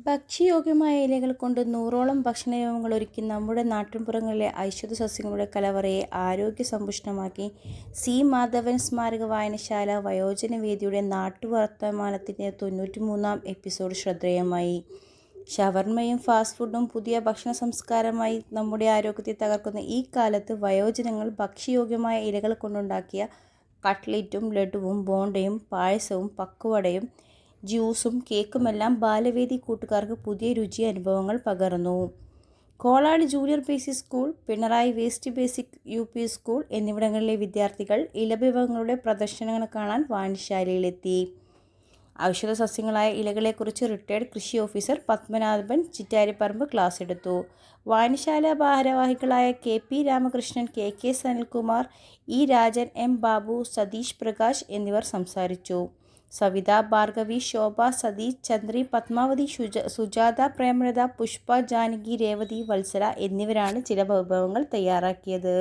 ഭക്ഷ്യയോഗ്യമായ ഇലകൾ കൊണ്ട് നൂറോളം ഭക്ഷണവിഭവങ്ങൾ ഒരുക്കി നമ്മുടെ നാട്ടിൻപുറങ്ങളിലെ ഐശ്വര്യ സസ്യങ്ങളുടെ കലവറയെ ആരോഗ്യസമ്പുഷ്ടമാക്കി സി മാധവൻ സ്മാരക വായനശാല വയോജനവേദിയുടെ നാട്ടുവർത്തമാനത്തിൻ്റെ 93-ാം എപ്പിസോഡ് ശ്രദ്ധേയമായി. ഷവർമ്മയും ഫാസ്റ്റ് ഫുഡും പുതിയ ഭക്ഷണ സംസ്കാരമായി നമ്മുടെ ആരോഗ്യത്തെ തകർക്കുന്ന ഈ കാലത്ത് വയോജനങ്ങൾ ഭക്ഷ്യയോഗ്യമായ ഇലകൾ കൊണ്ടുണ്ടാക്കിയ കട്ട്ലറ്റും ലഡുവും ബോണ്ടയും പായസവും പക്കുവടയും ജ്യൂസും കേക്കുമെല്ലാം ബാലവേദി കൂട്ടുകാർക്ക് പുതിയ രുചി അനുഭവങ്ങൾ പകർന്നു. Kolad junior basic school, Pinarayi west basic UP school എന്നിവിടങ്ങളിലെ വിദ്യാർത്ഥികൾ ഇലവിഭവങ്ങളുടെ പ്രദർശനങ്ങൾ കാണാൻ വായനശാലയിലെത്തി. ഔഷധ സസ്യങ്ങളായ ഇലകളെക്കുറിച്ച് റിട്ടയർഡ് കൃഷി ഓഫീസർ പത്മനാഭൻ ചിറ്റാരിപ്പറമ്പ് ക്ലാസ് എടുത്തു. വായനശാല ഭാരവാഹികളായ KP Ramakrishnan, KK Sanilkumar, E Rajan, M Babu, Satheesh Prakash എന്നിവർ സംസാരിച്ചു. സവിത, ഭാർഗവി, ശോഭ, സതീഷ്, ചന്ദ്രി, പത്മാവതി, സുജാത, പ്രേമലത, പുഷ്പ, ജാനകി, രേവതി, വത്സല എന്നിവരാണ് ചില വിഭവങ്ങൾ തയ്യാറാക്കിയത്.